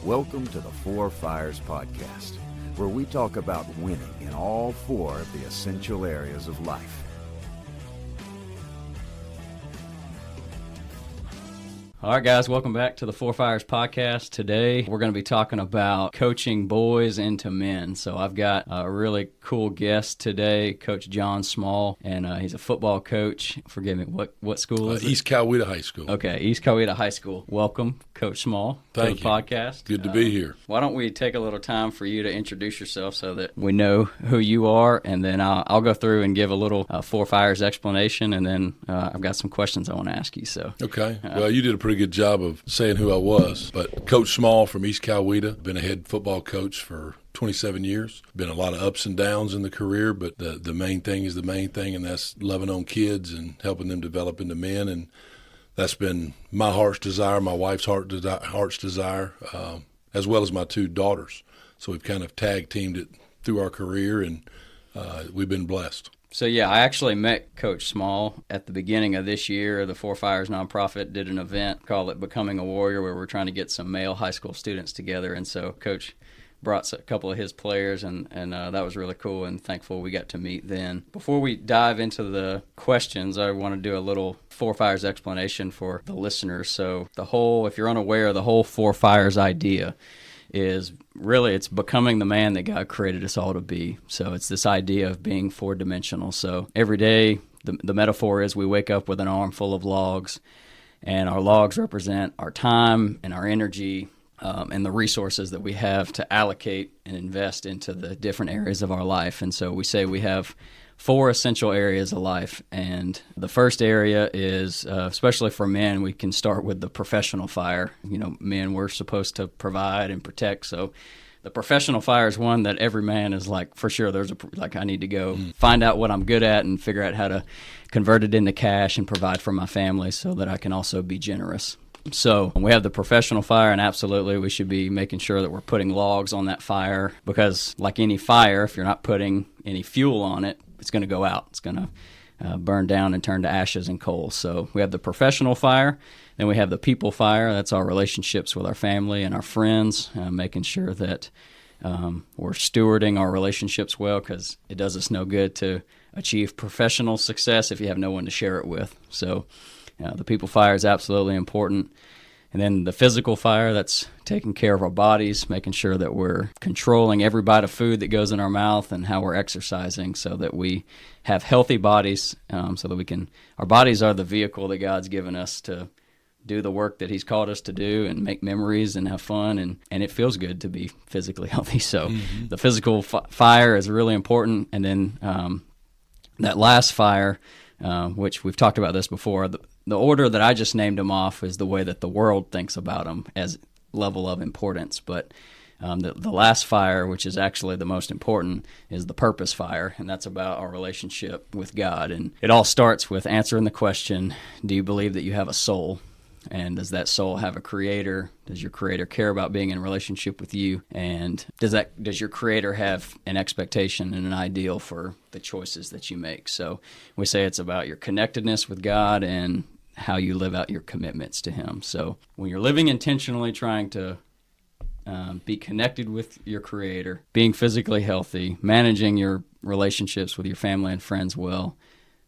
Welcome to the Four Fires Podcast, where we talk about winning in all four of the essential areas of life. All right, guys, welcome back to the Four Fires Podcast. Today, we're going to be talking about coaching boys into men. So I've got a really cool guest today, Coach John Small, and he's a football coach. Forgive me, what school is it? East Coweta High School. Okay, East Coweta High School. Welcome, Coach Small, to the podcast. Good to be here. Why don't we take a little time for you to introduce yourself so that we know who you are, and then I'll go through and give a little Four Fires explanation, and then I've got some questions I want to ask you. So Okay. Well, you did a pretty good job of saying who I was. But Coach Small from East Coweta, been a head football coach for 27 years. Been a lot of ups and downs in the career, but the main thing is the main thing, and that's loving on kids and helping them develop into men. And that's been my heart's desire, my wife's heart's desire, as well as my two daughters. So we've kind of tag teamed it through our career, and we've been blessed. So, yeah, I actually met Coach Small at the beginning of this year. The Four Fires nonprofit did an event called it Becoming a Warrior, where we're trying to get some male high school students together. And so Coach brought a couple of his players, and that was really cool and thankful we got to meet then. Before we dive into the questions, I want to do a little Four Fires explanation for the listeners. So if you're unaware, the whole Four Fires idea is really, it's becoming the man that God created us all to be. So it's this idea of being four-dimensional. So every day, the metaphor is we wake up with an arm full of logs, and our logs represent our time and our energy and the resources that we have to allocate and invest into the different areas of our life. And so we say we have four essential areas of life. And the first area is, especially for men, we can start with the professional fire. You know, men, we're supposed to provide and protect. So the professional fire is one that every man is like, for sure, I need to go find out what I'm good at and figure out how to convert it into cash and provide for my family so that I can also be generous. So we have the professional fire, and absolutely we should be making sure that we're putting logs on that fire, because like any fire, if you're not putting any fuel on it, it's going to go out. It's going to burn down and turn to ashes and coals. So we have the professional fire. Then we have the people fire. That's our relationships with our family and our friends, making sure that we're stewarding our relationships well, because it does us no good to achieve professional success if you have no one to share it with. So the people fire is absolutely important. And then the physical fire, that's taking care of our bodies, making sure that we're controlling every bite of food that goes in our mouth and how we're exercising so that we have healthy bodies, so that our bodies are the vehicle that God's given us to do the work that He's called us to do and make memories and have fun, and it feels good to be physically healthy. So the physical fire is really important. And then that last fire, which we've talked about this before, the order that I just named them off is the way that the world thinks about them as level of importance. But the last fire, which is actually the most important, is the purpose fire, and that's about our relationship with God. And it all starts with answering the question, do you believe that you have a soul? And does that soul have a creator? Does your creator care about being in a relationship with you? And does your creator have an expectation and an ideal for the choices that you make? So we say it's about your connectedness with God and how you live out your commitments to Him. So when you're living intentionally, trying to be connected with your creator, being physically healthy, managing your relationships with your family and friends well,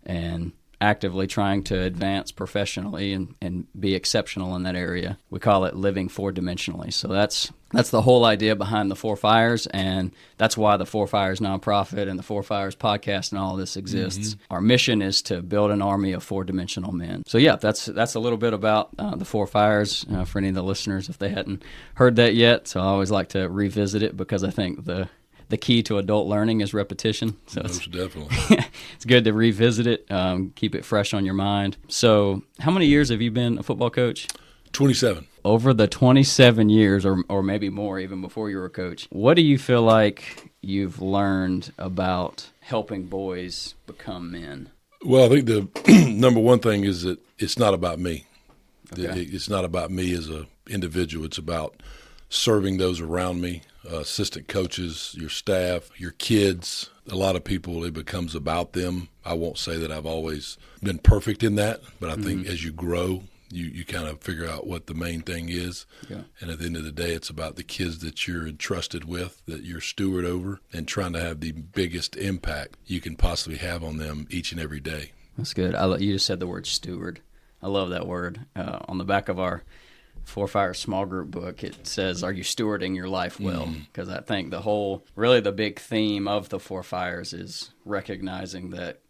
and actively trying to advance professionally and be exceptional in that area, we call it living four-dimensionally. So that's the whole idea behind the Four Fires, and that's why the Four Fires nonprofit and the Four Fires podcast and all of this exists. Our mission is to build an army of four-dimensional men. So yeah, that's a little bit about the Four Fires for any of the listeners if they hadn't heard that yet. So I always like to revisit it, because I think the key to adult learning is repetition. So Most definitely. It's good to revisit it, keep it fresh on your mind. So how many years have you been a football coach? 27. Over the 27 years, or maybe more even before you were a coach, what do you feel like you've learned about helping boys become men? Well, I think the number one thing is that it's not about me. Okay. It's not about me as an individual. It's about serving those around me, assistant coaches, your staff, your kids. A lot of people, it becomes about them. I won't say that I've always been perfect in that, but I think as you grow, You kind of figure out what the main thing is. Yeah. And at the end of the day, it's about the kids that you're entrusted with, that you're steward over, and trying to have the biggest impact you can possibly have on them each and every day. That's good. You just said the word steward. I love that word. On the back of our Four Fires small group book, it says, "Are you stewarding your life well?" Because I think the big theme of the Four Fires is recognizing that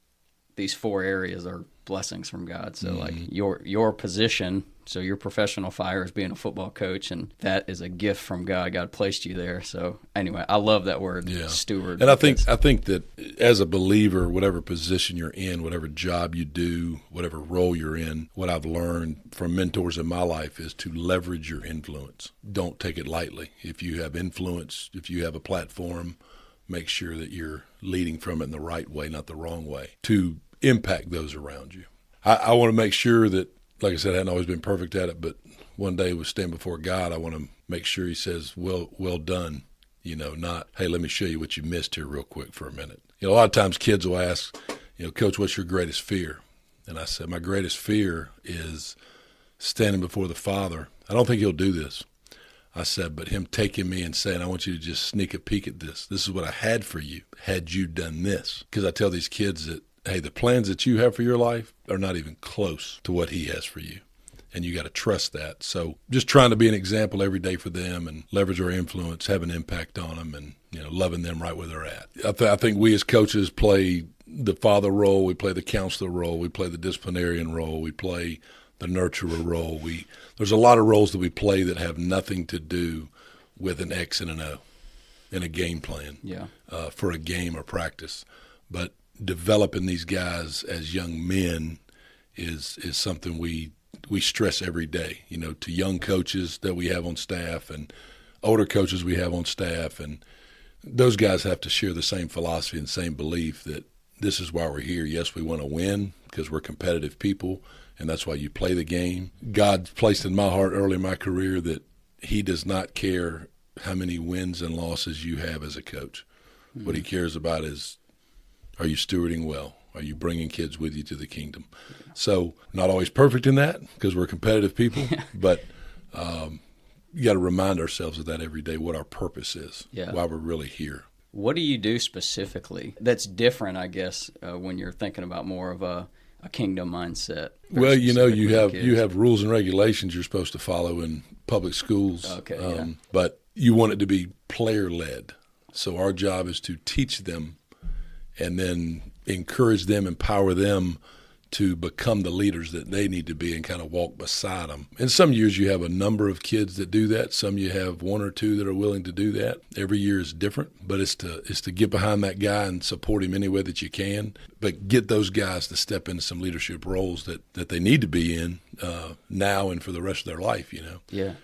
these four areas are blessings from God. So like your position, so your professional fire is being a football coach, and that is a gift from God. God placed you there. So anyway, I love that word, steward. And I think that as a believer, whatever position you're in, whatever job you do, whatever role you're in, what I've learned from mentors in my life is to leverage your influence. Don't take it lightly. If you have influence, if you have a platform, make sure that you're leading from it in the right way, not the wrong way, to impact those around you. I want to make sure that, like I said, I hadn't always been perfect at it, but one day we stand before God, I want to make sure he says, well done, not, hey, let me show you what you missed here real quick for a minute. A lot of times kids will ask, Coach, what's your greatest fear? And I said, my greatest fear is standing before the Father. I don't think he'll do this. I said, but him taking me and saying, I want you to just sneak a peek at this. This is what I had for you, had you done this. Because I tell these kids that, hey, the plans that you have for your life are not even close to what he has for you. And you got to trust that. So just trying to be an example every day for them and leverage our influence, have an impact on them, and loving them right where they're at. I think we as coaches play the father role, we play the counselor role, we play the disciplinarian role, we play the nurturer role. There's a lot of roles that we play that have nothing to do with an X and an O in a game plan for a game or practice. But developing these guys as young men is something we stress every day, to young coaches that we have on staff and older coaches we have on staff. And those guys have to share the same philosophy and same belief that this is why we're here. Yes, we want to win because we're competitive people, and that's why you play the game. God placed in my heart early in my career that he does not care how many wins and losses you have as a coach. Mm-hmm. What he cares about is, are you stewarding well? Are you bringing kids with you to the kingdom? So not always perfect in that because we're competitive people, but you got to remind ourselves of that every day, what our purpose is, why we're really here. What do you do specifically that's different, I guess, when you're thinking about more of a kingdom mindset? Well, you have rules and regulations you're supposed to follow in public schools, but you want it to be player-led. So our job is to teach them and then encourage them, empower them to become the leaders that they need to be and kind of walk beside them. And some years you have a number of kids that do that. Some you have one or two that are willing to do that. Every year is different, but it's to get behind that guy and support him any way that you can, but get those guys to step into some leadership roles that they need to be in now and for the rest of their life, Yeah.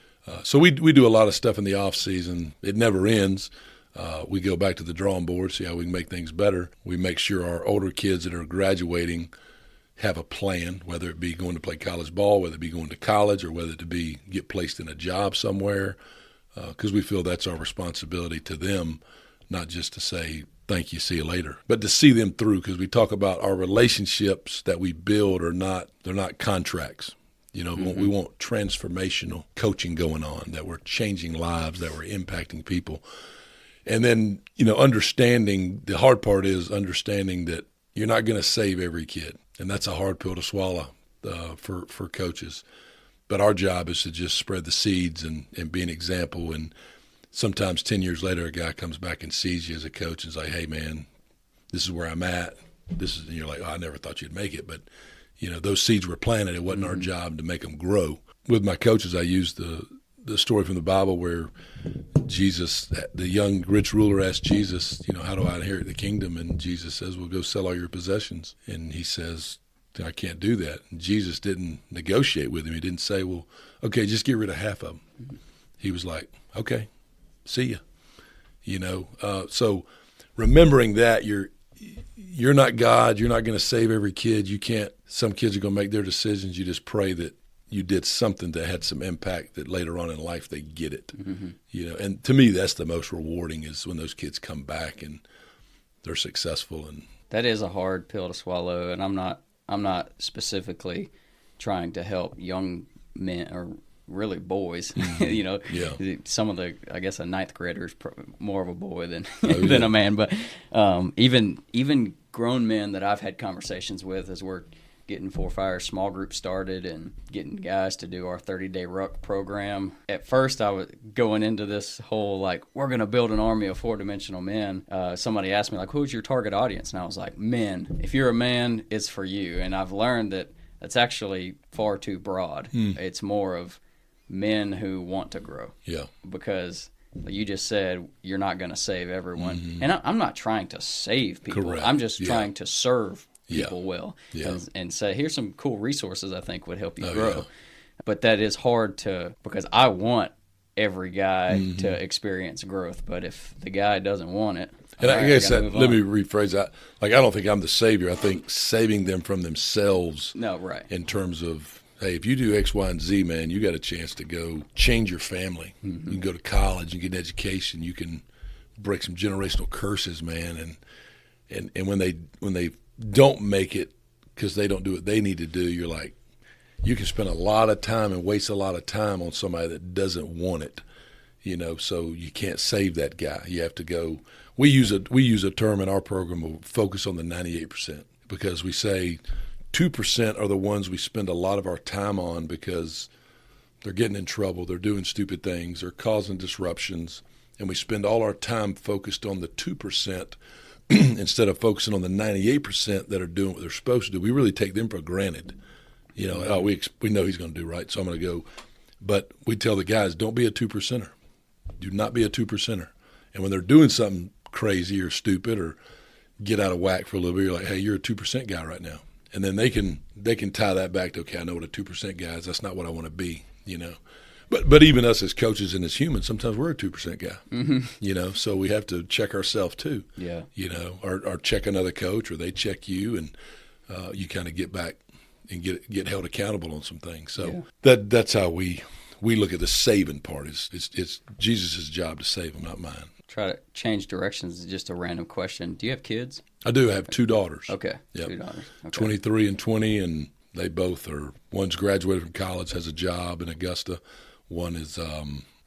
So we do a lot of stuff in the off season. It never ends. We go back to the drawing board, see how we can make things better. We make sure our older kids that are graduating have a plan, whether it be going to play college ball, whether it be going to college, or whether it be get placed in a job somewhere, because we feel that's our responsibility to them, not just to say, thank you, see you later, but to see them through, because we talk about our relationships that we build they're not contracts. We want transformational coaching going on, that we're changing lives, that we're impacting people. And then, understanding, the hard part is understanding that you're not going to save every kid. And that's a hard pill to swallow for coaches. But our job is to just spread the seeds and be an example. And sometimes 10 years later, a guy comes back and sees you as a coach and is like, hey, man, this is where I'm at. And you're like, oh, I never thought you'd make it. But, those seeds were planted. It wasn't our job to make them grow. With my coaches, I use the story from the Bible where Jesus, the young rich ruler, asked Jesus, how do I inherit the kingdom? And Jesus says, well, go sell all your possessions. And he says, I can't do that. And Jesus didn't negotiate with him. He didn't say, well, okay, just get rid of half of them. Mm-hmm. He was like, okay, see ya. So remembering that you're not God, you're not going to save every kid. You can't. Some kids are going to make their decisions. You just pray that you did something that had some impact, that later on in life they get it. Mm-hmm. And to me, that's the most rewarding, is when those kids come back and they're successful. And that is a hard pill to swallow. And I'm not specifically trying to help young men, or really boys, Yeah. some of the, I guess a ninth grader is more of a boy than Oh, than yeah. a man, but even grown men that I've had conversations with as we're getting Four Fire small group started and getting guys to do our 30-day ruck program. At first, I was going into this whole, like, we're going to build an army of four-dimensional men. Somebody asked me, like, who's your target audience? And I was like, men. If you're a man, it's for you. And I've learned that that's actually far too broad. It's more of men who want to grow. Yeah. Because you just said you're not going to save everyone. And I'm not trying to save people. Correct. I'm just Yeah. trying to serve Yeah. people well, Yeah. and say, here's some cool resources I think would help you Oh, grow. yeah. But that is hard to, because I want every guy to experience growth, but if the guy doesn't want it, And all I right, guess gotta that, move let on. me rephrase that. Like, I don't think I'm the savior. I think saving them from themselves No, right. in terms of, hey, if you do X, Y, and Z, man, you got a chance to go change your family. You can go to college and get an education. You can break some generational curses, man. And when they don't make it because they don't do what they need to do, you're like, you can spend a lot of time and waste a lot of time on somebody that doesn't want it. So you can't save that guy. You have to go. We use a term in our program of focus on the 98%, because we say 2% are the ones we spend a lot of our time on because they're getting in trouble, they're doing stupid things, they're causing disruptions, and we spend all our time focused on the 2% instead of focusing on the 98% that are doing what they're supposed to do. We really take them for granted. We know he's going to do right, so I'm going to go. But we tell the guys, don't be a 2%er. Do not be a 2%er. And when they're doing something crazy or stupid or get out of whack for a little bit, you're like, hey, you're a 2% guy right now. And then they can tie that back to, okay, I know what a 2% guy is. That's not what I want to be, But even us as coaches and as humans, sometimes we're a 2% guy, So we have to check ourselves too, Yeah. Or check another coach, or they check you, and you kind of get back and get held accountable on some things. So that's how we look at the saving part. It's Jesus' job to save them, not mine. Try to change directions. Just a random question. Do you have kids? I do have two daughters. Okay. Yep. 2 daughters. Okay. 23 and 20, and they both are. One's graduated from college, has a job in Augusta. One is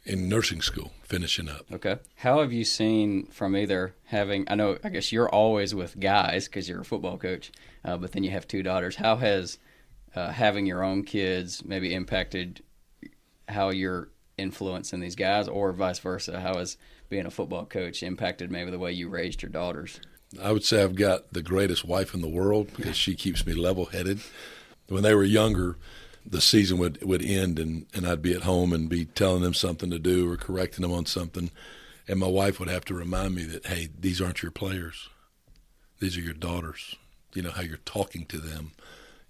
in nursing school, finishing up. Okay. How have you seen from either having, I guess you're always with guys because you're a football coach, but then you have 2 daughters. How has having your own kids maybe impacted how you're influencing these guys, or vice versa? How has being a football coach impacted maybe the way you raised your daughters? I would say I've got the greatest wife in the world because she keeps me level-headed. When they were younger, the season would end, and I'd be at home and be telling them something to do or correcting them on something, and my wife would have to remind me that, hey, these aren't your players. These are your daughters. How you're talking to them.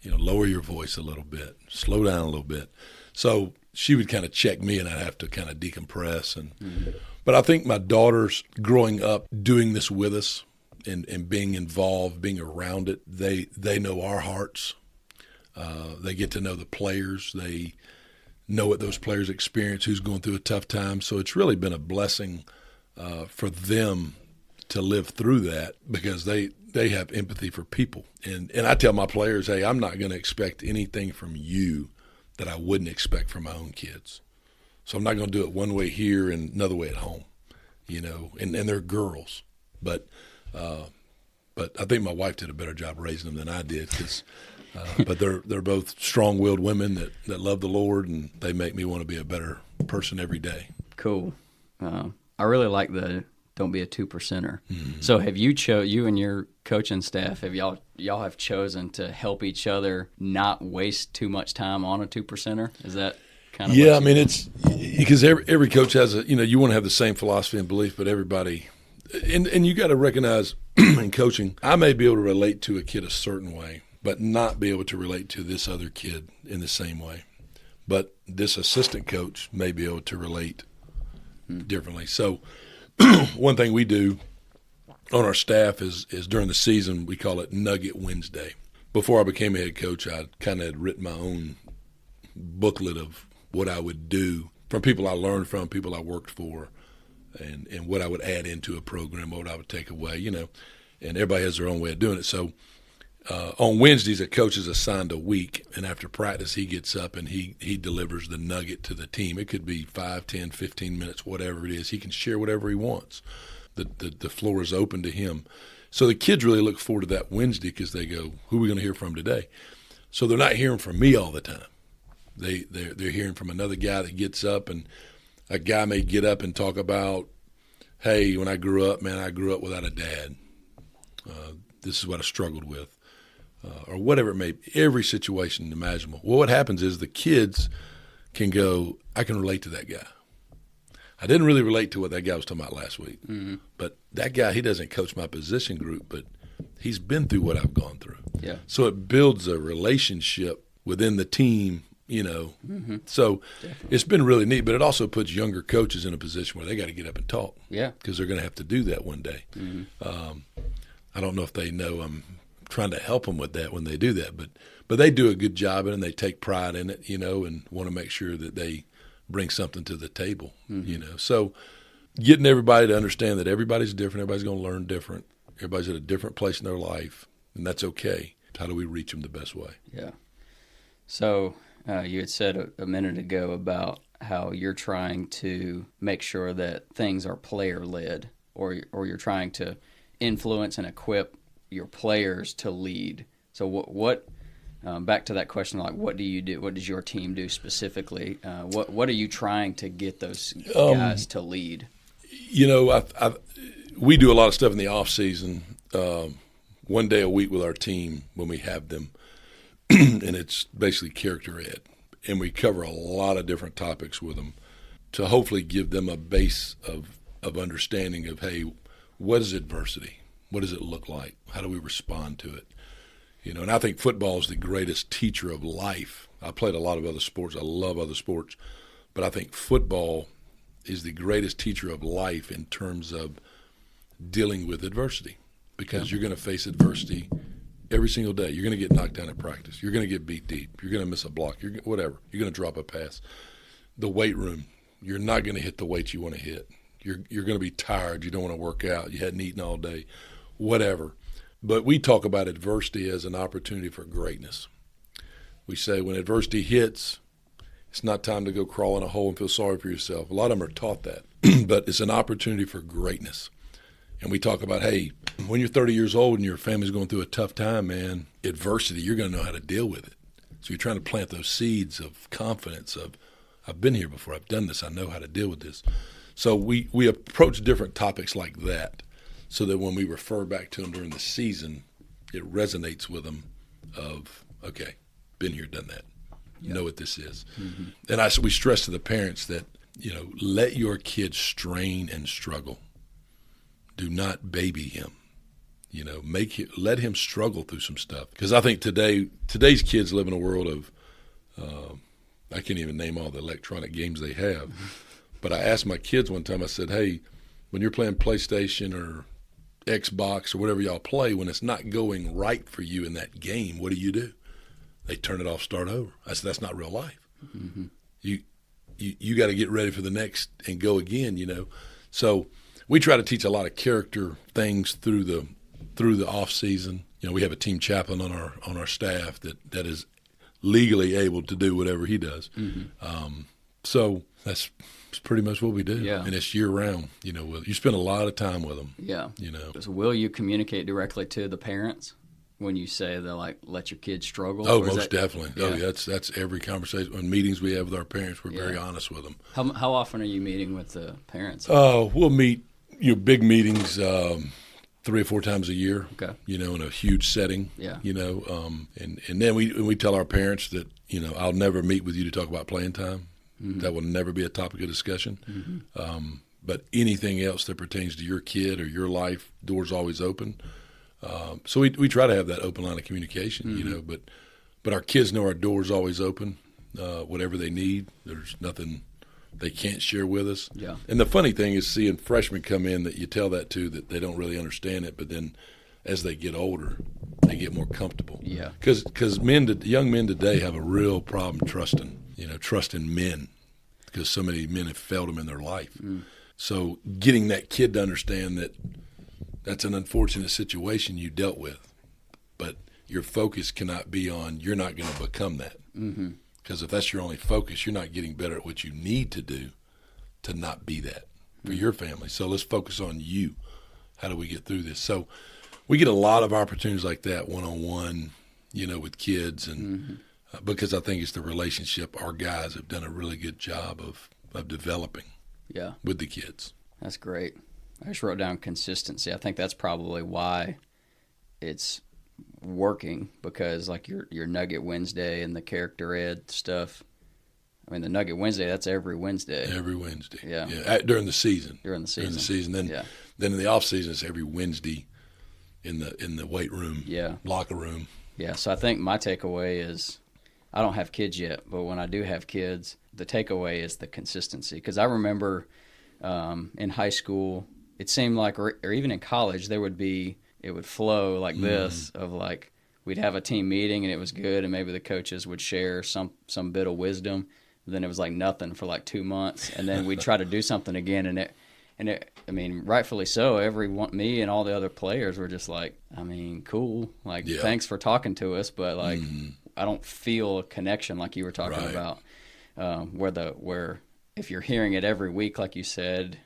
Lower your voice a little bit. Slow down a little bit. So she would kind of check me, and I'd have to kind of decompress. But I think my daughters growing up doing this with us and being involved, being around it, they know our hearts. They get to know the players. They know what those players experience, who's going through a tough time. So it's really been a blessing for them to live through that, because they have empathy for people. And I tell my players, hey, I'm not going to expect anything from you that I wouldn't expect from my own kids. So I'm not going to do it one way here and another way at home, and they're girls. But I think my wife did a better job raising them than I did, but they're both strong-willed women that love the Lord, and they make me want to be a better person every day. Cool. I really like the don't be a 2%er. Mm-hmm. So have you and your coaching staff, have y'all have chosen to help each other not waste too much time on a 2%er? Is that kind of Yeah, I mean, it's because every coach has you want to have the same philosophy and belief, but everybody, and you got to recognize in coaching, I may be able to relate to a kid a certain way, but not be able to relate to this other kid in the same way. But this assistant coach may be able to relate differently. So one thing we do on our staff is during the season, we call it Nugget Wednesday. Before I became a head coach, I kind of had written my own booklet of what I would do from people I learned from, people I worked for, and what I would add into a program, what I would take away, and everybody has their own way of doing it. So On Wednesdays, a coach is assigned a week, and after practice, he gets up and he delivers the nugget to the team. It could be 5, 10, 15 minutes, whatever it is. He can share whatever he wants. The floor is open to him. So the kids really look forward to that Wednesday because they go, who are we going to hear from today? So they're not hearing from me all the time. They're hearing from another guy that gets up, and a guy may get up and talk about, hey, when I grew up, man, I grew up without a dad. This is what I struggled with. Or whatever it may be, every situation imaginable. Well, what happens is the kids can go, I can relate to that guy. I didn't really relate to what that guy was talking about last week. But that guy, he doesn't coach my position group, but he's been through what I've gone through. Yeah. So it builds a relationship within the team, So It's been really neat, but it also puts younger coaches in a position where they got to get up and talk. Yeah. Because they're going to have to do that one day. I don't know if they know I'm trying to help them with that when they do that, but they do a good job in it, and they take pride in it, and want to make sure that they bring something to the table, So getting everybody to understand that everybody's different, everybody's going to learn different, everybody's at a different place in their life, and that's okay. How do we reach them the best way? Yeah. So you had said a minute ago about how you're trying to make sure that things are player-led, or you're trying to influence and equip your players to lead. So what back to that question, like what do you do? What does your team do specifically? What are you trying to get those guys to lead? We do a lot of stuff in the off season, one day a week with our team when we have them, and it's basically character ed, and we cover a lot of different topics with them to hopefully give them a base of understanding of, hey, what is adversity? What does it look like? How do we respond to it? And I think football is the greatest teacher of life. I played a lot of other sports. I love other sports. But I think football is the greatest teacher of life in terms of dealing with adversity, because you're going to face adversity every single day. You're going to get knocked down at practice. You're going to get beat deep. You're going to miss a block. Whatever. You're going to drop a pass. The weight room, you're not going to hit the weights you want to hit. You're going to be tired. You don't want to work out. You hadn't eaten all day. Whatever. But we talk about adversity as an opportunity for greatness. We say when adversity hits, it's not time to go crawl in a hole and feel sorry for yourself. A lot of them are taught that. But it's an opportunity for greatness. And we talk about, hey, when you're 30 years old and your family's going through a tough time, man, adversity, you're going to know how to deal with it. So you're trying to plant those seeds of confidence of, I've been here before, I've done this, I know how to deal with this. So we approach different topics like that, so that when we refer back to them during the season, it resonates with them of, okay, been here, done that, know what this is. And we stress to the parents that, let your kid strain and struggle. Do not baby him. Let him struggle through some stuff. Because I think today's kids live in a world of, I can't even name all the electronic games they have. But I asked my kids one time, I said, hey, when you're playing PlayStation or Xbox or whatever y'all play, when it's not going right for you in that game, what do? They turn it off, start over. I said, that's not real life. You got to get ready for the next and go again, So we try to teach a lot of character things through the off season. We have a team chaplain on our staff that is legally able to do whatever he does. So that's pretty much what we do. Yeah. And it's year round. You spend a lot of time with them. Yeah. So will you communicate directly to the parents when you say they're like, let your kids struggle? Oh, most definitely. Yeah. Oh, yeah, that's every conversation. In meetings we have with our parents, we're very honest with them. How often are you meeting with the parents? We'll meet big meetings 3 or 4 times a year. Okay. In a huge setting. Yeah. And then we tell our parents that I'll never meet with you to talk about playing time. That will never be a topic of discussion. But anything else that pertains to your kid or your life, doors always open. So we try to have that open line of communication, but our kids know our door's always open. Whatever they need, there's nothing they can't share with us. Yeah. And the funny thing is seeing freshmen come in that you tell that to, that they don't really understand it, but then as they get older, they get more comfortable. Yeah. Because young men today have a real problem trusting men, because so many men have failed them in their life. So getting that kid to understand that that's an unfortunate situation you dealt with, but your focus cannot be on you're not going to become that. Because if that's your only focus, you're not getting better at what you need to do to not be that for your family. So let's focus on you. How do we get through this? So we get a lot of opportunities like that one-on-one, with kids, and because I think it's the relationship our guys have done a really good job of developing with the kids. That's great. I just wrote down consistency. I think that's probably why it's working, because like your Nugget Wednesday and the character ed stuff. I mean, the Nugget Wednesday, that's every Wednesday. Every Wednesday. Yeah. During the season. During the season. Then in the off season, it's every Wednesday in the weight room, locker room. Yeah. So I think my takeaway is, I don't have kids yet, but when I do have kids, the takeaway is the consistency. Because I remember in high school, it seemed like, or even in college, it would flow like this, of like, we'd have a team meeting and it was good, and maybe the coaches would share some bit of wisdom. Then it was like nothing for like 2 months, and then we'd try to do something again, and it, I mean, rightfully so. Me and all the other players were just like, I mean, cool, like thanks for talking to us, but like I don't feel a connection like you were talking about, where if you're hearing it every week, like you said,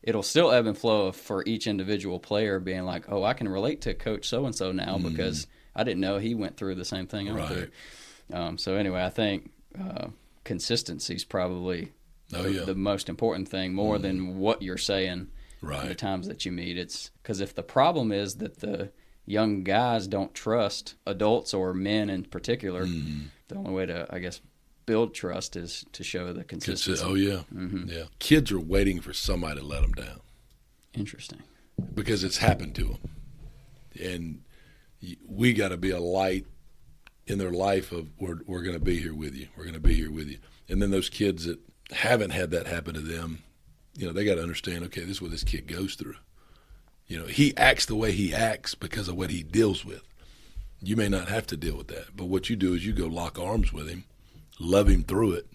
it'll still ebb and flow for each individual player being like, oh, I can relate to Coach so-and-so now because I didn't know he went through the same thing I went through. So anyway, I think consistency is probably the most important thing, more than what you're saying the times that you meet. It's because if the problem is that the young guys don't trust adults or men in particular, the only way to, I guess, build trust is to show the consistency. Yeah. Kids are waiting for somebody to let them down. Interesting. Because it's happened to them. And we got to be a light in their life of, we're going to be here with you. We're going to be here with you. And then those kids that haven't had that happen to them, they got to understand, okay, this is what this kid goes through. He acts the way he acts because of what he deals with. You may not have to deal with that. But what you do is you go lock arms with him, love him through it,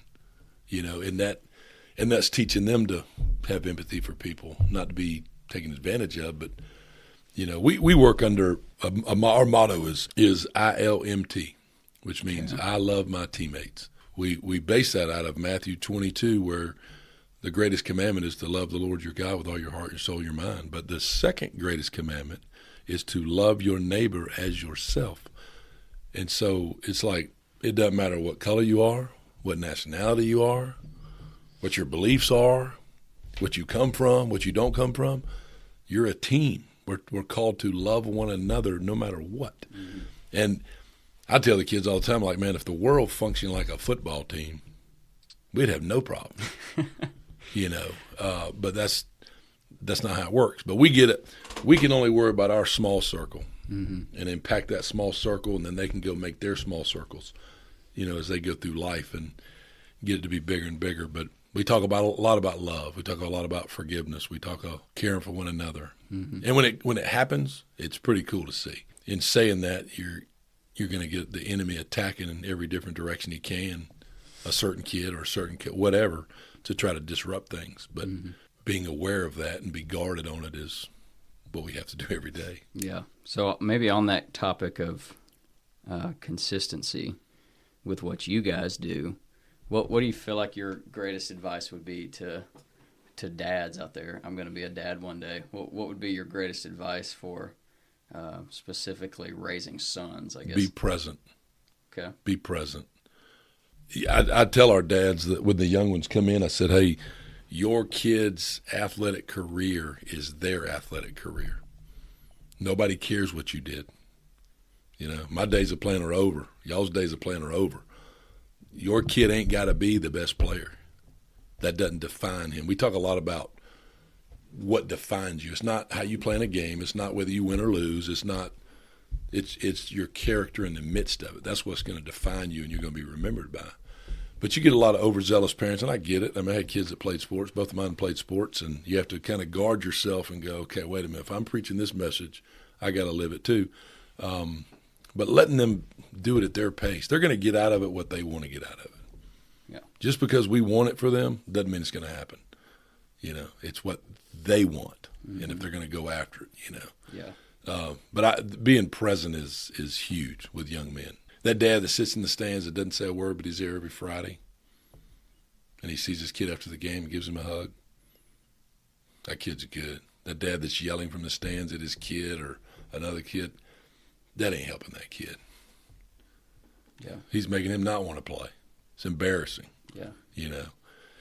and that's teaching them to have empathy for people, not to be taken advantage of. But, we work under our motto is ILMT, which means I love my teammates. We base that out of Matthew 22, where the greatest commandment is to love the Lord your God with all your heart, your soul, your mind. But the second greatest commandment is to love your neighbor as yourself. And so it's like, it doesn't matter what color you are, what nationality you are, what your beliefs are, what you come from, what you don't come from. You're a team. We're called to love one another no matter what. And I tell the kids all the time, like, man, if the world functioned like a football team, we'd have no problem. But that's not how it works. But we get it. We can only worry about our small circle and impact that small circle, and then they can go make their small circles, as they go through life and get it to be bigger and bigger. But we talk a lot about love. We talk a lot about forgiveness. We talk about caring for one another. And when it happens, it's pretty cool to see. In saying that, you're going to get the enemy attacking in every different direction he can, a certain kid or a certain kid, whatever, to try to disrupt things. But being aware of that and be guarded on it is what we have to do every day. Yeah. So maybe on that topic of consistency with what you guys do, what do you feel like your greatest advice would be to dads out there? I'm going to be a dad one day. What would be your greatest advice for specifically raising sons, I guess? Be present. Okay. Be present. I tell our dads that when the young ones come in, I said, hey, your kid's athletic career is their athletic career. Nobody cares what you did. My days of playing are over. Y'all's days of playing are over. Your kid ain't got to be the best player. That doesn't define him. We talk a lot about what defines you. It's not how you play in a game. It's not whether you win or lose. It's your character in the midst of it. That's what's going to define you and you're going to be remembered by. But you get a lot of overzealous parents, and I get it. I mean, I had kids that played sports. Both of mine played sports, and you have to kind of guard yourself and go, okay, wait a minute. If I'm preaching this message, I got to live it too. But letting them do it at their pace, they're going to get out of it what they want to get out of it. Yeah. Just because we want it for them doesn't mean it's going to happen. It's what they want, and if they're going to go after it, Yeah. But being present is huge with young men. That dad that sits in the stands that doesn't say a word, but he's there every Friday, and he sees his kid after the game and gives him a hug, that kid's good. That dad that's yelling from the stands at his kid or another kid, that ain't helping that kid. Yeah. He's making him not want to play. It's embarrassing. Yeah. You know.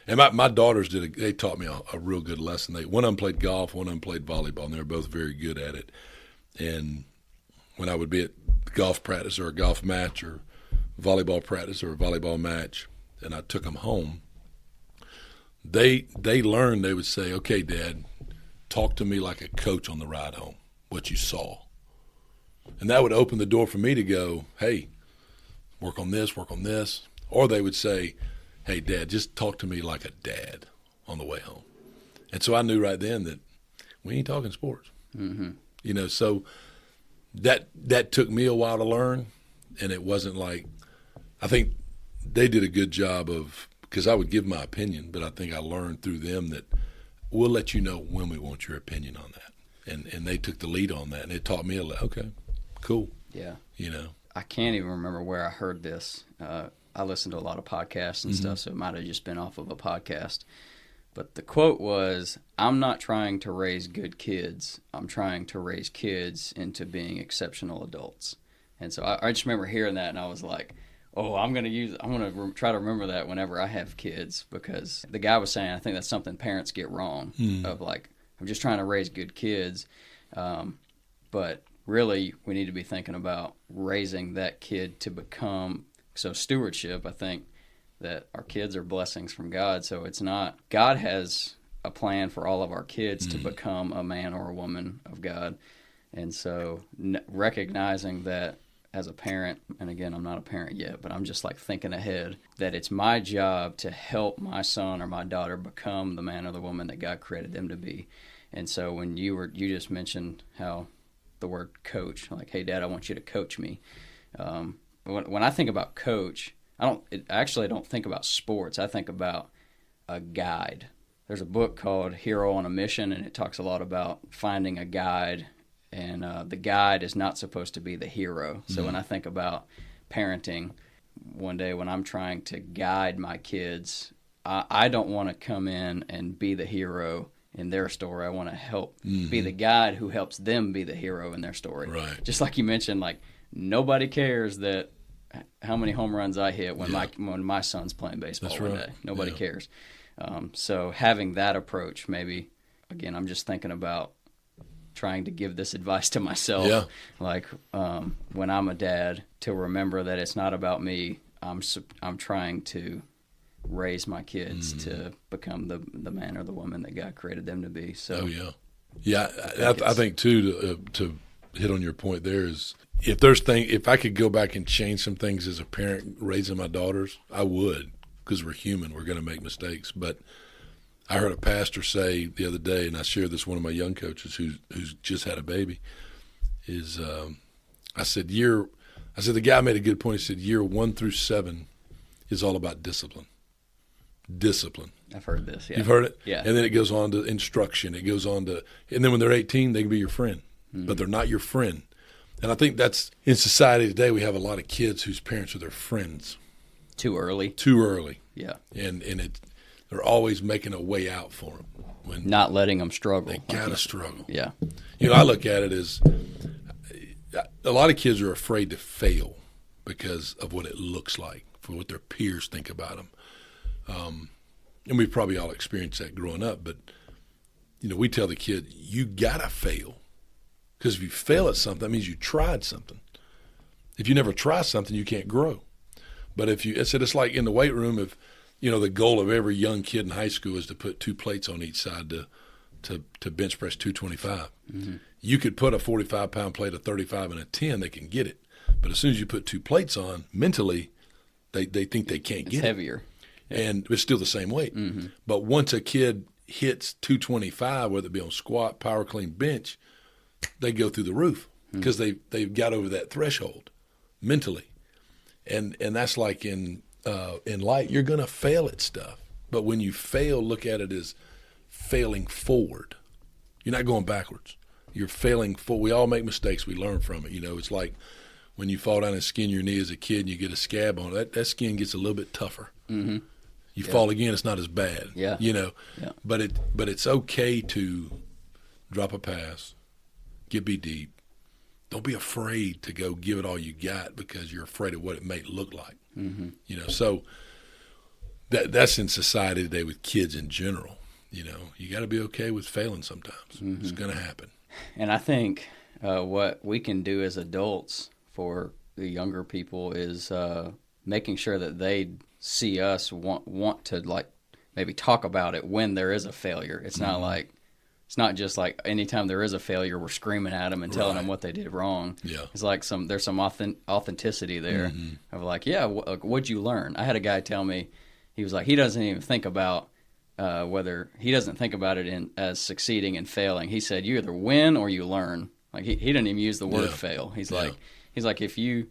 And my daughters they taught me a real good lesson. One of them played golf, one of them played volleyball, and they were both very good at it. And when I would be at golf practice or a golf match or volleyball practice or a volleyball match, and I took them home, they learned, they would say, okay, Dad, talk to me like a coach on the ride home, what you saw. And that would open the door for me to go, hey, work on this. Or they would say, hey, Dad, just talk to me like a dad on the way home. And so I knew right then that we ain't talking sports. Mm-hmm. You know, so that took me a while to learn, and it wasn't like – I think they did a good job of – because I would give my opinion, but I think I learned through them that we'll let you know when we want your opinion on that. And they took the lead on that, and it taught me okay, cool. Yeah. You know. I can't even remember where I heard this. I listen to a lot of podcasts and stuff, so it might have just been off of a podcast. But the quote was, I'm not trying to raise good kids. I'm trying to raise kids into being exceptional adults. And so I just remember hearing that, and I was like, oh, I'm going to try to remember that whenever I have kids, because the guy was saying, I think that's something parents get wrong, of like, I'm just trying to raise good kids. But really, we need to be thinking about raising that kid to become, so stewardship, I think, that our kids are blessings from God. So it's not, God has a plan for all of our kids to become a man or a woman of God. And so recognizing that as a parent, and again, I'm not a parent yet, but I'm just like thinking ahead, that it's my job to help my son or my daughter become the man or the woman that God created them to be. And so when you just mentioned how the word coach, like, hey, Dad, I want you to coach me. When I think about coach, I actually don't think about sports. I think about a guide. There's a book called Hero on a Mission, and it talks a lot about finding a guide, and the guide is not supposed to be the hero. So when I think about parenting, one day when I'm trying to guide my kids, I don't want to come in and be the hero in their story. I want to help be the guide who helps them be the hero in their story. Right. Just like you mentioned, like, nobody cares that how many home runs I hit when my son's playing baseball one day. Nobody cares. So having that approach, maybe, again, I'm just thinking about trying to give this advice to myself. Yeah. Like when I'm a dad, to remember that it's not about me. I'm trying to raise my kids to become the man or the woman that God created them to be. So. Oh yeah. I think too to hit on your point there is, if I could go back and change some things as a parent raising my daughters, I would, because we're human. We're going to make mistakes. But I heard a pastor say the other day, and I shared this with one of my young coaches who's just had a baby, I said the guy made a good point. He said year 1 through 7 is all about discipline. Discipline. I've heard this. Yeah. You've heard it? Yeah. And then it goes on to instruction. It goes on to, and then when they're 18, they can be your friend. But they're not your friend. And I think that's, in society today, we have a lot of kids whose parents are their friends. Too early. Yeah. And they're always making a way out for them. Not letting them struggle. They got to struggle. Yeah. You know, I look at it as a lot of kids are afraid to fail because of what it looks like, for what their peers think about them. And we've probably all experienced that growing up. But, you know, we tell the kid, you got to fail. Because if you fail at something, that means you tried something. If you never try something, you can't grow. But it's like in the weight room, if, you know, the goal of every young kid in high school is to put 2 plates on each side to bench press 225. You could put a 45-pound plate, a 35, and a 10, they can get it. But as soon as you put 2 plates on, mentally, they think they can't get it. It's heavier. Yeah. And it's still the same weight. But once a kid hits 225, whether it be on squat, power clean, bench, they go through the roof because they've got over that threshold mentally. And that's like in life, you're going to fail at stuff. But when you fail, look at it as failing forward. You're not going backwards. you're failing. We all make mistakes. We learn from it. It's like when you fall down and skin your knee as a kid and you get a scab on it, that skin gets a little bit tougher. Mm-hmm. You fall again, it's not as bad. Yeah. Yeah. But it's okay to drop a pass, be deep. Don't be afraid to go give it all you got because you're afraid of what it may look like. Mm-hmm. So that's in society today with kids in general. You got to be okay with failing sometimes. Mm-hmm. It's going to happen. And I think what we can do as adults for the younger people is making sure that they see us want to like maybe talk about it when there is a failure. It's not like it's not just like anytime there is a failure we're screaming at them and telling them what they did wrong. Yeah. It's like there's some authenticity there of like, what'd you learn? I had a guy tell me, he was like, he doesn't even think about whether he doesn't think about it as succeeding and failing. He said you either win or you learn. Like he didn't even use the word fail. He's like if you,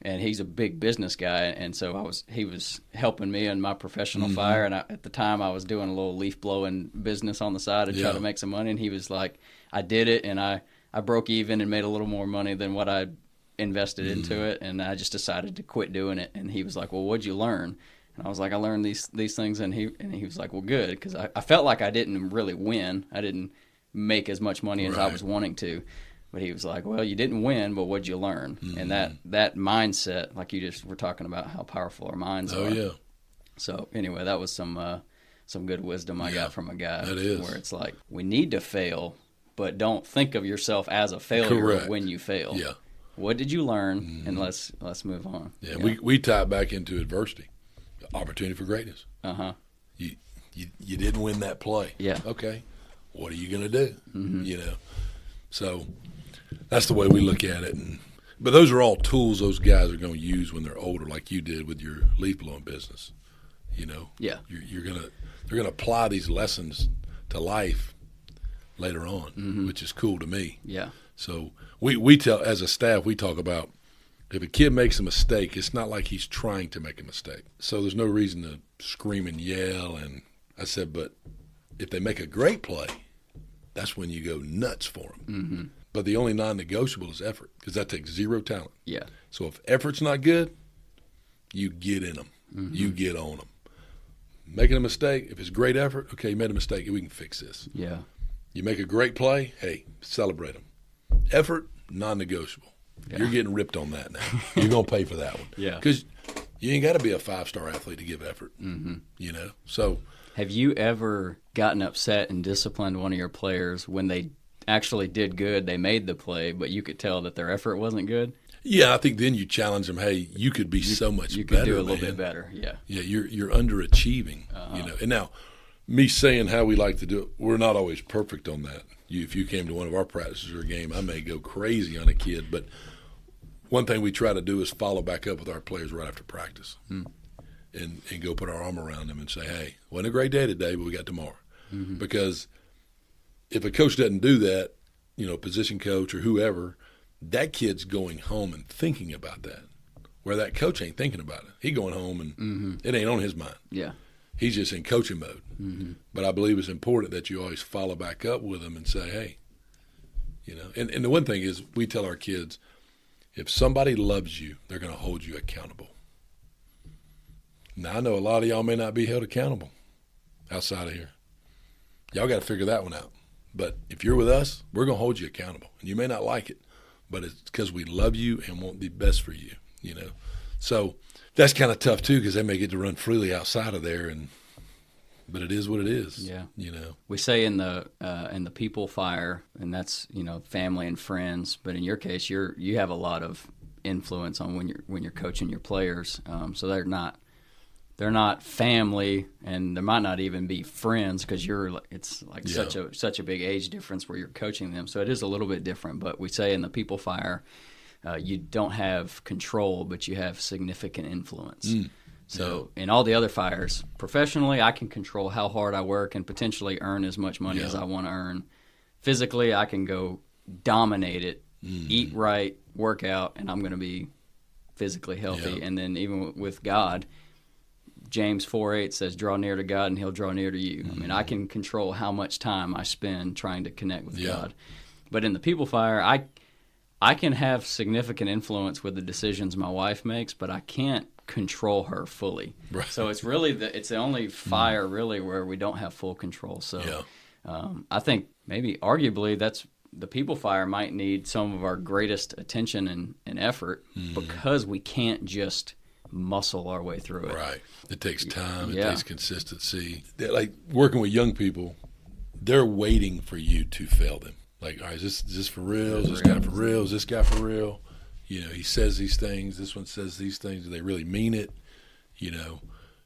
and he's a big business guy, and so he was helping me in my professional fire, and at the time I was doing a little leaf blowing business on the side to try to make some money, and he was like, I did it, and I broke even and made a little more money than what I invested into it, and I just decided to quit doing it. And he was like, well, what'd you learn? And I was like, I learned these things, and he was like, well, good, because I felt like I didn't really win. I didn't make as much money as I was wanting to. But he was like, well, you didn't win, but what'd you learn? And that mindset, like you just were talking about how powerful our minds are. Oh, yeah. So anyway, that was some good wisdom I got from a guy. That is. Where it's like, we need to fail, but don't think of yourself as a failure when you fail. Yeah. What did you learn? And let's move on. Yeah, we tie it back into adversity. Opportunity for greatness. You didn't win that play. Yeah. Okay. What are you going to do? So that's the way we look at it. But those are all tools those guys are going to use when they're older, like you did with your leaf blowing business. Yeah. They're going to apply these lessons to life later on, which is cool to me. Yeah. So we tell, as a staff, we talk about, if a kid makes a mistake, it's not like he's trying to make a mistake. So there's no reason to scream and yell. And I said, but if they make a great play, that's when you go nuts for them. But the only non-negotiable is effort, because that takes zero talent. Yeah. So if effort's not good, you get in them. You get on them. Making a mistake, if it's great effort, okay, you made a mistake, we can fix this. Yeah. You make a great play, hey, celebrate them. Effort, non-negotiable. Yeah. You're getting ripped on that now. You're going to pay for that one. Yeah. Because you ain't got to be a 5-star athlete to give effort, So have you ever gotten upset and disciplined one of your players when they actually did good, they made the play, but you could tell that their effort wasn't good? Yeah, I think then you challenge them, hey, you could be so much better. You could do a little bit better, yeah. Yeah, you're underachieving, And now, me saying how we like to do it, we're not always perfect on that. If you came to one of our practices or a game, I may go crazy on a kid, but one thing we try to do is follow back up with our players right after practice and go put our arm around them and say, hey, wasn't a great day today, but we got tomorrow. Because if a coach doesn't do that, position coach or whoever, that kid's going home and thinking about that, where that coach ain't thinking about it. He going home and it ain't on his mind. Yeah. He's just in coaching mode. But I believe it's important that you always follow back up with them and say, hey, And the one thing is, we tell our kids, if somebody loves you, they're going to hold you accountable. Now, I know a lot of y'all may not be held accountable outside of here. Y'all got to figure that one out. But if you're with us, we're going to hold you accountable. And you may not like it, but it's because we love you and want the best for you, So that's kind of tough, too, because they may get to run freely outside of there, but it is what it is. Yeah. We say in the people fire, and that's, family and friends, but in your case, you have a lot of influence on when you're coaching your players. So they're not family, and there might not even be friends because it's like such a big age difference where you're coaching them. So it is a little bit different. But we say in the people fire, you don't have control, but you have significant influence. So in all the other fires, professionally, I can control how hard I work and potentially earn as much money as I want to earn. Physically, I can go dominate it, eat right, work out, and I'm going to be physically healthy. Yeah. And then even with God, James 4:8 says, draw near to God and he'll draw near to you. I mean, I can control how much time I spend trying to connect with God. But in the people fire, I can have significant influence with the decisions my wife makes, but I can't control her fully. Right. So it's really it's the only fire really where we don't have full control. So Yeah. I think maybe arguably that's the people fire might need some of our greatest attention and effort because we can't just muscle our way through it. Right. It takes time. It Yeah. takes consistency. Like working with young people, they're waiting for you to fail them. Like, all right, is this for real? Is this guy for real? Is this guy for real? You know, he says these things. This one says these things. Do they really mean it? You know,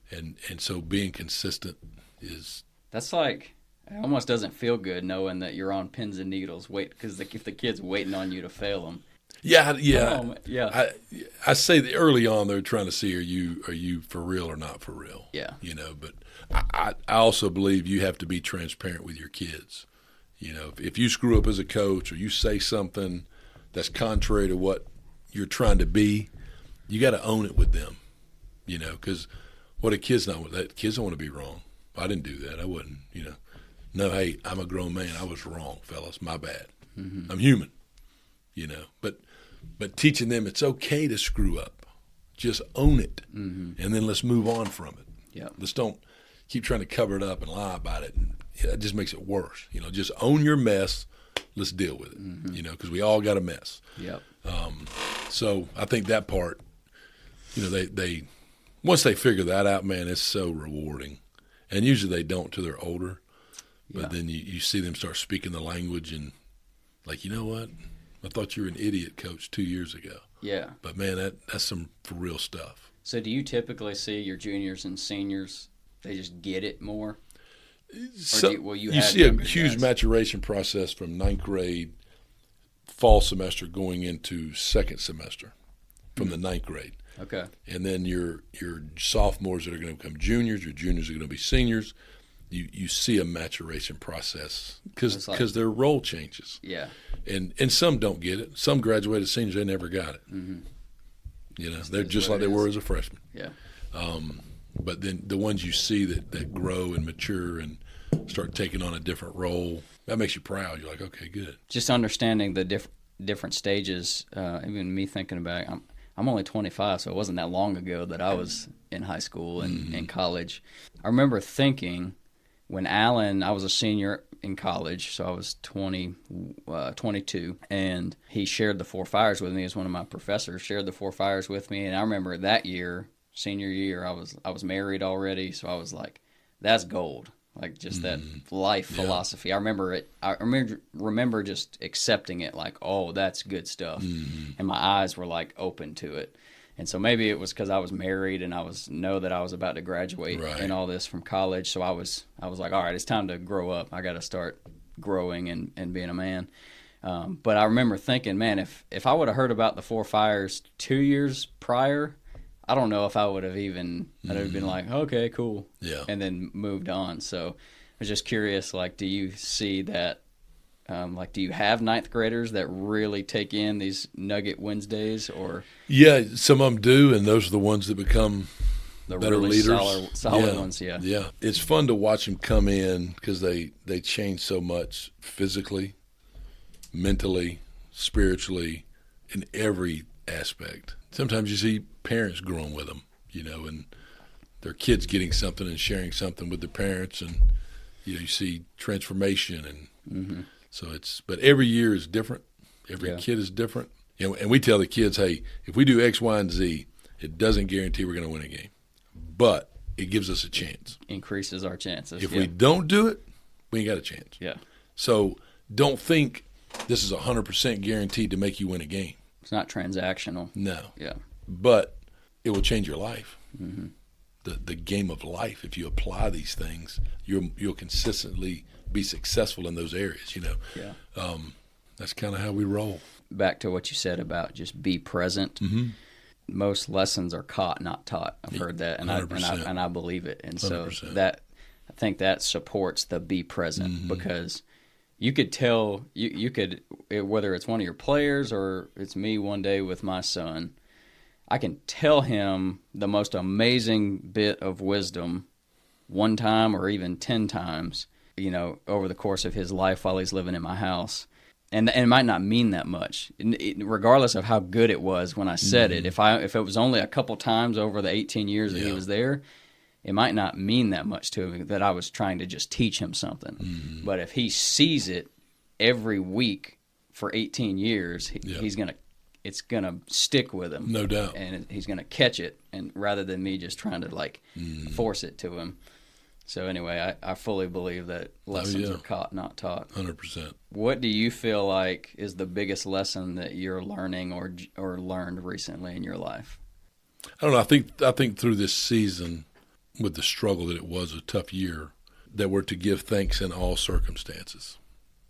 and so being consistent is. That's like, it almost doesn't feel good knowing that you're on pins and needles. Because if the kid's waiting on you to fail them. Yeah. Yeah. I say that early on they're trying to see are you for real or not for real. Yeah. You know, but I also believe you have to be transparent with your kids. You know, if you screw up as a coach or you say something that's contrary to what you're trying to be, you got to own it with them. You know, because what a kids don't want to be wrong. I didn't do that. I wouldn't. You know, no. Hey, I'm a grown man. I was wrong, fellas. My bad. I'm human. You know, but teaching them it's okay to screw up. Just own it, and then let's move on from it. Yeah. Let's don't keep trying to cover it up and lie about it. It just makes it worse. You know, just own your mess. Let's deal with it. You know, because we all got a mess. Yep. So I think that part, you know, they once they figure that out, man, it's so rewarding. And usually they don't till they're older. But then you see them start speaking the language and like, you know what? I thought you were an idiot, coach, 2 years ago. Yeah. But, man, that's some for real stuff. So do you typically see your juniors and seniors, they just get it more? So you see a huge maturation process from ninth grade fall semester going into second semester from the ninth grade. Okay. And then your sophomores that are going to become juniors, your juniors are going to be seniors. You see a maturation process because their role changes. Yeah. And some don't get it. Some graduated seniors, they never got it. You know, they're just like they were as a freshman. Yeah. But then the ones you see that grow and mature and start taking on a different role, that makes you proud. You're like, okay, good. Just understanding the different stages, even me thinking about it, I'm only 25, so it wasn't that long ago that I was in high school and in college. I remember thinking when I was a senior in college, so I was 22, and he shared the four fires with me as one of my professors, shared the four fires with me, and I remember that year, senior year, I was married already, so I was like, that's gold. Like just that life philosophy. I remember it. I remember just accepting it like, oh, that's good stuff. And my eyes were like open to it. And so maybe it was because I was married and I know that I was about to graduate and all this from college. So I was like, all right, it's time to grow up. I got to start growing and being a man. But I remember thinking, man, if I would have heard about the four fires 2 years prior, I don't know if I would have even, I'd have been like, okay, cool. Yeah. And then moved on. So I was just curious, like, do you see that, do you have ninth graders that really take in these Nugget Wednesdays or? Yeah, some of them do, and those are the ones that become the better really leaders. Solid ones, yeah. Yeah. It's fun to watch them come in because they change so much physically, mentally, spiritually, in every aspect. Sometimes you see parents growing with them, you know, and their kids getting something and sharing something with their parents, and you see transformation, and so but every year is different. Every kid is different, and we tell the kids, hey, if we do X, Y, and Z, it doesn't guarantee we're going to win a game, but it gives us a chance. Increases our chances. If we don't do it, we ain't got a chance. Yeah. So don't think this is 100% guaranteed to make you win a game. It's not transactional. No. Yeah. But it will change your life. The game of life. If you apply these things, you'll consistently be successful in those areas. You know. Yeah. That's kind of how we roll. Back to what you said about just be present. Most lessons are caught, not taught. I've heard that, and I believe it. And so 100%. that I think that supports the be present because you could tell you could, whether it's one of your players or it's me one day with my son, I can tell him the most amazing bit of wisdom one time or even 10 times, over the course of his life while he's living in my house. And it might not mean that much, regardless of how good it was when I said it. If it was only a couple times over the 18 years that he was there, it might not mean that much to him that I was trying to just teach him something. But if he sees it every week for 18 years, it's gonna stick with him, no doubt, and he's gonna catch it. And rather than me just trying to force it to him. So anyway, I fully believe that lessons are caught, not taught. 100%. What do you feel like is the biggest lesson that you're learning or learned recently in your life? I don't know. I think through this season, with the struggle that it was a tough year, that we're to give thanks in all circumstances,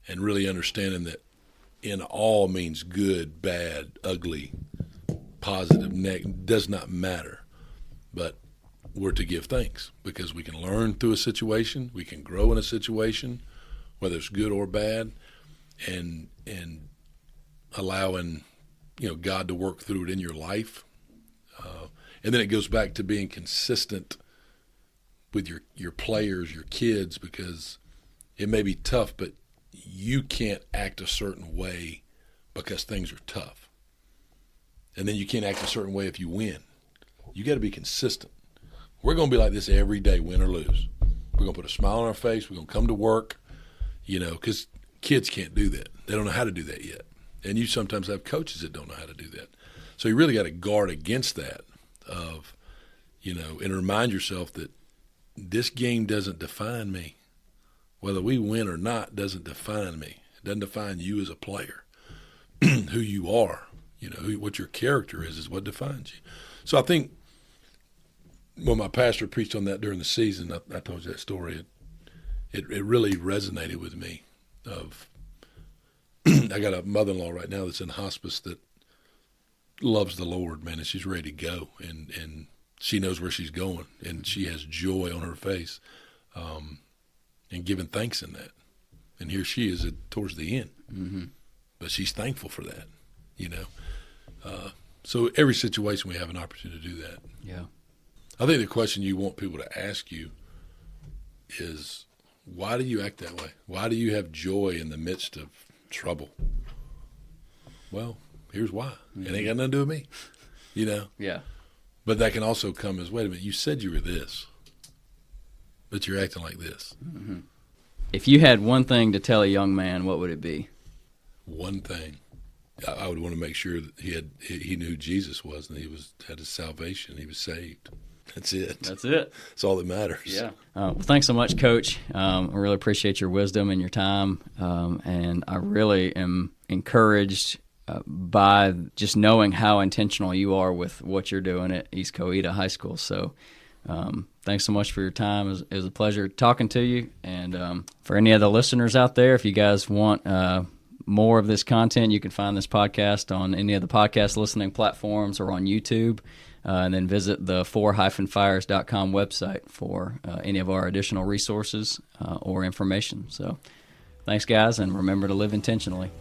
and really understanding that in all means good, bad, ugly, positive, negative, does not matter, but we're to give thanks because we can learn through a situation, we can grow in a situation, whether it's good or bad, and allowing God to work through it in your life, and then it goes back to being consistent with your players, your kids, because it may be tough, but you can't act a certain way because things are tough, and then you can't act a certain way if you win. You got to be consistent. We're going to be like this every day, win or lose. We're going to put a smile on our face. We're going to come to work, because kids can't do that. They don't know how to do that yet. And you sometimes have coaches that don't know how to do that. So you really got to guard against that and remind yourself that this game doesn't define me. Whether we win or not doesn't define me. It doesn't define you as a player. Who you are, what your character is what defines you. So I think, when my pastor preached on that during the season, I told you that story. It really resonated with me. I got a mother-in-law right now that's in hospice that loves the Lord, man, and she's ready to go, and she knows where she's going, and she has joy on her face, and giving thanks in that. And here she is towards the end, but she's thankful for that, So every situation we have an opportunity to do that. Yeah. I think the question you want people to ask you is, why do you act that way? Why do you have joy in the midst of trouble? Well, here's why. It ain't got nothing to do with me, Yeah. But that can also come as, wait a minute, you said you were this, but you're acting like this. Mm-hmm. If you had one thing to tell a young man, what would it be? One thing. I would want to make sure that he knew who Jesus was, and he had his salvation. He was saved. That's it. That's it. That's all that matters. Yeah. Well, thanks so much, Coach. I really appreciate your wisdom and your time, and I really am encouraged by just knowing how intentional you are with what you're doing at East Coweta High School. So thanks so much for your time. It was a pleasure talking to you. And for any of the listeners out there, if you guys want more of this content, you can find this podcast on any of the podcast listening platforms or on YouTube. And then visit the 4-fires.com website for any of our additional resources or information. So thanks, guys, and remember to live intentionally.